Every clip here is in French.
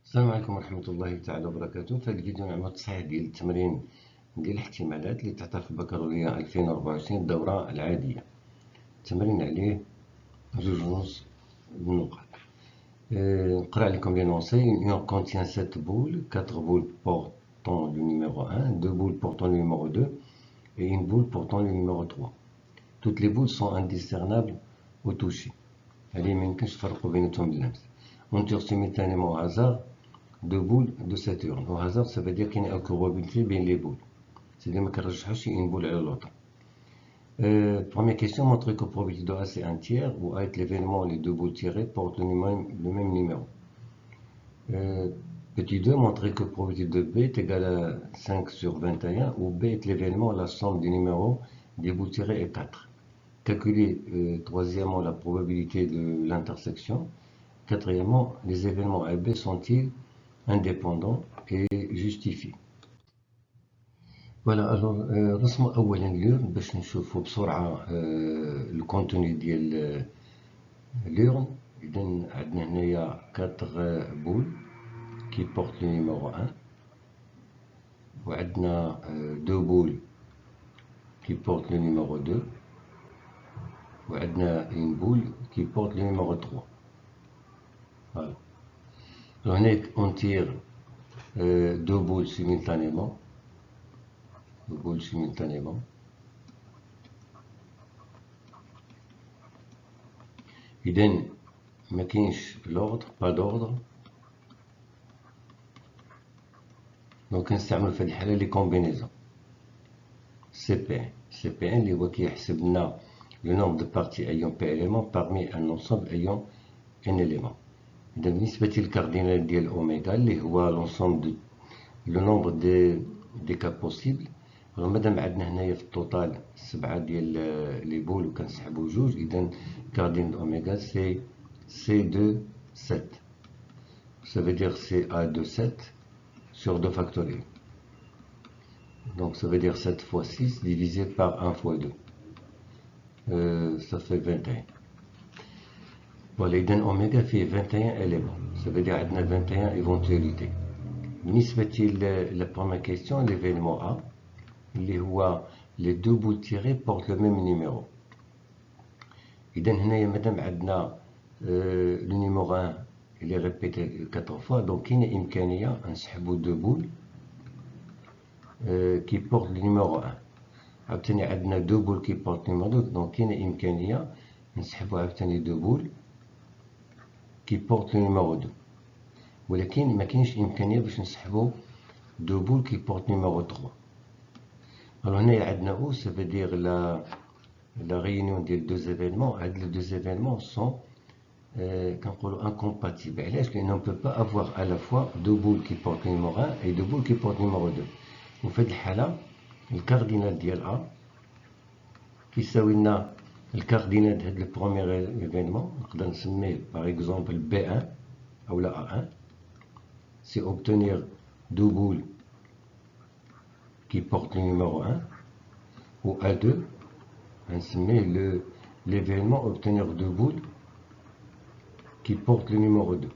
السلام عليكم ورحمة الله تعالى وبركاته. في هذا الفيديو نعمل تصحيح ديال التمرين ديال الاحتمالات اللي تعطى في البكالوريا 2024 الدورة العادية. التمرين عليه 2.5 نقاط. نقرأ عليكم لي نونسي. Une contient 7 boules, 4 boules portant le numéro 1, 2 boules portant le numéro 2 et une boule portant le numéro 3. Toutes les boules sont indiscernables au toucher. هذه ما يمكنش تفرقوا بيناتهم باللمس. On tire simultanément au hasard deux boules de cette urne. Au hasard, ça veut dire qu'il y a une probabilité bien les boules. C'est-à-dire que je une boule à l'autre. Première question, montrer que la probabilité de A c'est un tiers, où A est l'événement, les deux boules tirées portent le même numéro. Petit 2, montrer que la probabilité de B est égale à 5 sur 21, où B est l'événement, la somme des numéros des boules tirées est 4. Calculer, troisièmement, la probabilité de l'intersection. Quatrièmement, les événements A et B sont-ils indépendant et justifié. فوالا الوغ رسموا اولا لورن باش نشوفوا بسرعه الكونتوني ديال لورن. اذا عندنا هنايا 4 بول كي بورت لو نيميرو 1 وعندنا 2 بول كي بورت لو نيميرو 2 وعندنا اون بول كي بورت لو نيميرو 3. فوالا هناك اون تير deux boules simultanément. إذن ما كاينش l'ordre, pas d'ordre. دونك نستعمل في هذه الحالة لي كومبينيزون. CP1 اللي هو كيحسب لنا لو نومبر دو بارتي أيون بي إليمون parmi un ensemble أيون ان إليمون. إذا بالنسبة للكاردينال ديال أوميغا اللي هو لونسومبل لو نومبر دي كا بوسيبل. مادام عندنا هنايا في التوتال 7 ديال لي بول وكنسحبو جوج، اذا كاردين اوميغا سي C2 7. Ça veut dire CA2 7 sur 2 factoriel. Donc ça veut dire 7 fois 6 divisé par 1 fois 2. Ça fait 21. Voilà, اذا اوميغا فيه 21 éléments. Ça veut dire عندنا 21 éventualités. بالنسبة ل première question, l'événement A اللي هو les deux boules tirées portent le même numéro. إذا هنايا مادام عندنا le numéro 1 il est répété 4 fois, donc كاينة إمكانية نسحبو deux boules qui portent le numéro 1. عاوتاني عندنا deux boules qui portent le numéro 2, donc كاينة إمكانية نسحبو عاوتاني deux boules qui portent le numéro 2. ولكن ما كاينش إمكانية باش نسحبو deux boules qui portent le numéro 3. Alors هنا عندنا او ça veut dire la réunion des deux événements. Les deux événements sont incompatibles. علاش؟ لأن on ne peut pas avoir à la fois deux boules qui portent le numéro 1 et deux boules qui portent le numéro 2. وفي هذه الحالة الكاردينال ديال A كيساوي لنا الكاردينال د هذا البروميير ايفينمون، نقدر نسميه باغ اكزومبل B1 أو لا A1. c'est obtenir deux boules qui porte le numéro 1, ou A2, l'événement obtenir deux boules qui portent le numéro 2.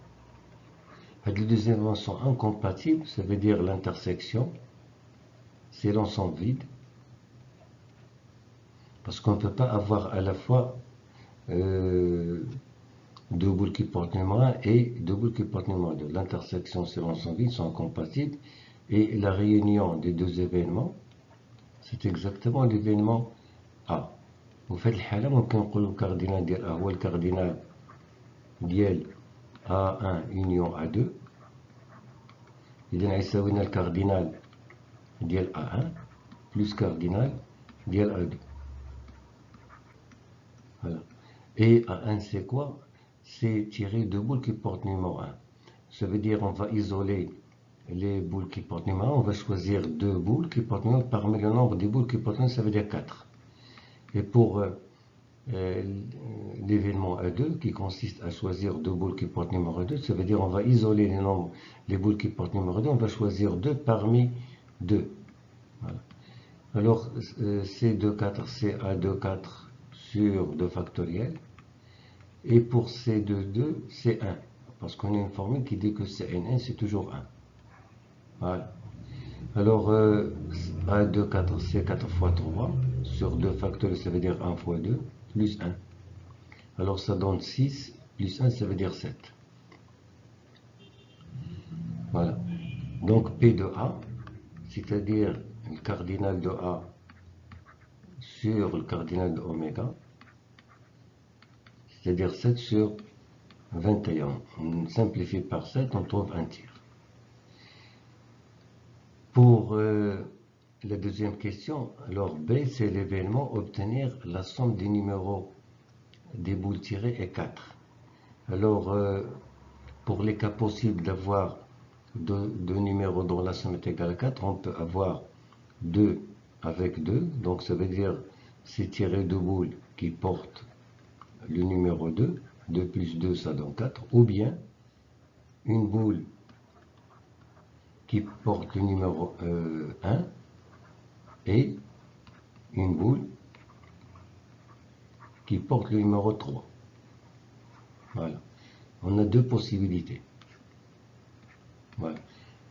Les deux éléments sont incompatibles, ça veut dire l'intersection, c'est l'ensemble vide, parce qu'on ne peut pas avoir à la fois deux boules qui portent le numéro 1 et deux boules qui portent le numéro 2. L'intersection, c'est l'ensemble vide, sont incompatibles. Et la réunion des deux événements, c'est exactement l'événement A. وفي هذه الحالة ممكن نقولوا الكاردينال ديال A هو الكاردينال ديال A1 union A2. إذا غيساوي لنا الكاردينال ديال A1 plus كاردينال ديال A2. Voilà. Et A1 c'est quoi? C'est tirer deux boules qui portent numéro 1. Ça veut dire on va isoler les boules qui portent numéro 1, on va choisir deux boules qui portent numéro 1 parmi le nombre des boules qui portent numéro 1, ça veut dire 4. Et pour l'événement A2 qui consiste à choisir deux boules qui portent numéro 2, ça veut dire on va isoler les boules qui portent numéro 2, on va choisir deux parmi deux. Voilà. Alors C2 4, c'est A2 4 sur 2 factoriel. Et pour C2 2, c'est 1. parce qu'on a une formule qui dit que Cn1 c'est toujours 1. Voilà. Alors, 1, 2, 4, c'est 4 fois 3. Sur 2 facteurs, ça veut dire 1 fois 2, plus 1. Alors, ça donne 6, plus 1, ça veut dire 7. Voilà. Donc, P de A, c'est-à-dire le cardinal de A sur le cardinal de oméga, c'est-à-dire 7 sur 21. On simplifie par 7, on trouve un tiers. Pour la deuxième question, alors B, c'est l'événement obtenir la somme des numéros des boules tirées est 4. Alors, pour les cas possibles d'avoir deux numéros dont la somme est égale à 4, on peut avoir 2 avec 2. Donc, ça veut dire c'est tirer 2 boules qui portent le numéro 2. 2 plus 2, ça donne 4. Ou bien une boule qui porte le numéro 1 et une boule qui porte le numéro 3. Voilà. On a deux possibilités. Voilà.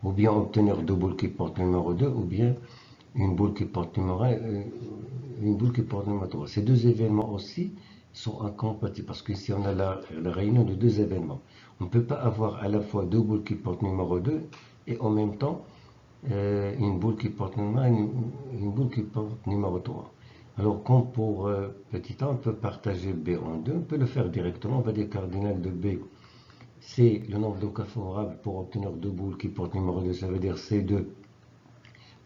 Ou bien obtenir deux boules qui portent le numéro 2, ou bien une boule qui porte le numéro 1, une boule qui porte le numéro 3. Ces deux événements aussi sont incompatibles, parce qu'ici on a la réunion de deux événements. On ne peut pas avoir à la fois deux boules qui portent le numéro 2 et en même temps une boule qui porte le numéro 1 et une boule qui porte le numéro 3. Alors, comme pour petit a, on peut partager B en deux, on peut le faire directement. On va dire cardinal de B, c'est le nombre de cas favorables pour obtenir deux boules qui portent le numéro 2, ça veut dire C2.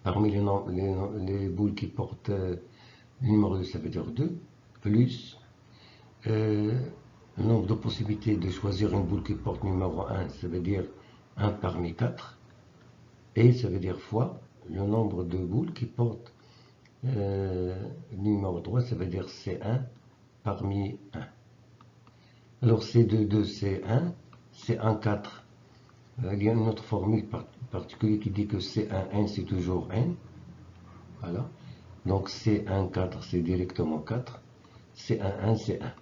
Parmi les boules qui portent le numéro 2, ça veut dire 2, plus le nombre de possibilités de choisir une boule qui porte le numéro 1, ça veut dire 1 parmi 4, et ça veut dire fois le nombre de boules qui portent numéro 3, ça veut dire C1 parmi 1. Alors C2, 2, C1, C1, 4. Il y a une autre formule particulière qui dit que C1, 1, c'est toujours N. Voilà. Donc C1, 4, c'est directement 4. C1, 1, c'est 1.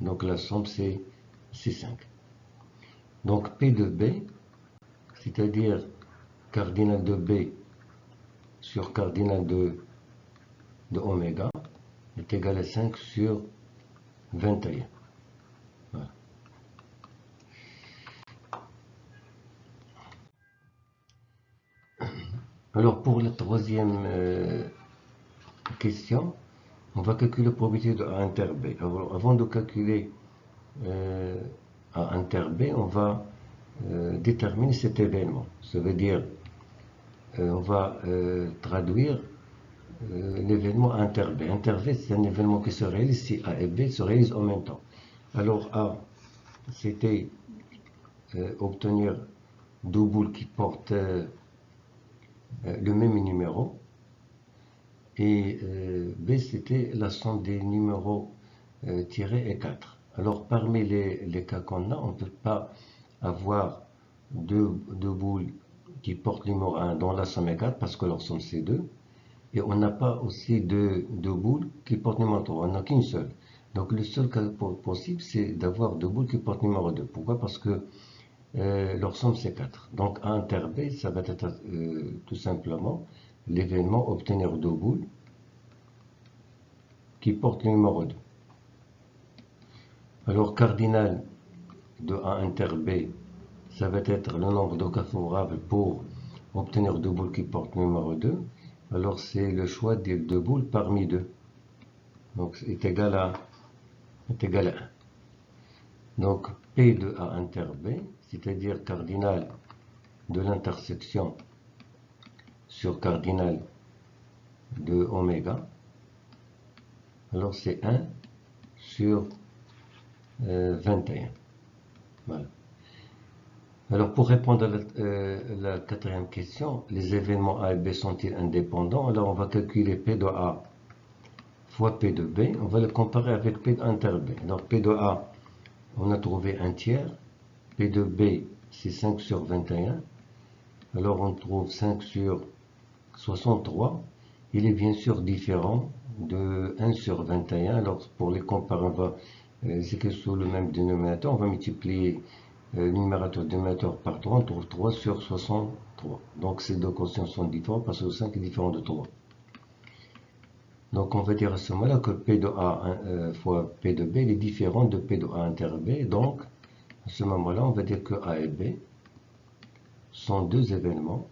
Donc la somme, c'est C5. Donc P de B, c'est-à-dire cardinal de B sur cardinal de oméga, est égal à 5 sur 21. Voilà. Alors pour la troisième question, on va calculer la probabilité de A inter B. Alors, avant de calculer A inter B, on va déterminer cet événement. Ça veut dire, on va traduire l'événement inter B. Inter B, c'est un événement qui se réalise si A et B se réalisent en même temps. Alors A, c'était obtenir deux boules qui portent le même numéro, et B, c'était la somme des numéros tirés et 4. Alors parmi les cas qu'on a, on ne peut pas avoir deux boules qui portent le numéro 1 dont la somme est 4 parce que leur somme c'est 2, et on n'a pas aussi deux boules qui portent le numéro 3, on n'a qu'une seule. Donc le seul cas possible, c'est d'avoir deux boules qui portent le numéro 2. Pourquoi? Parce que leur somme c'est 4. Donc A inter B, ça va être tout simplement l'événement obtenir deux boules qui portent le numéro 2. Alors cardinal de A inter B, ça va être le nombre de cas favorables pour obtenir deux boules qui portent le numéro 2. Alors c'est le choix des deux boules parmi deux. Donc est égal à 1. Donc P de A inter B, c'est-à-dire cardinal de l'intersection sur cardinal de oméga, alors c'est 1 sur 21. Voilà. Alors pour répondre à la quatrième question, les événements A et B sont-ils indépendants? Alors on va calculer P de A fois P de B, on va le comparer avec P inter B. Alors P de A, on a trouvé un tiers, P de B c'est 5 sur 21, alors on trouve 5 sur 63, il est bien sûr différent de 1 sur 21, alors pour les comparer, on va écrire sous le même dénominateur, on va multiplier le numérateur dénominateur par 3, on trouve 3 sur 63. Donc ces deux quotients sont différents parce que 5 est différent de 3. Donc on va dire à ce moment-là que P de A fois P de B est différent de P de A inter B. Donc à ce moment-là, on va dire que A et B sont deux événements,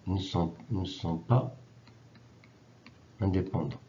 ne sont pas indépendants.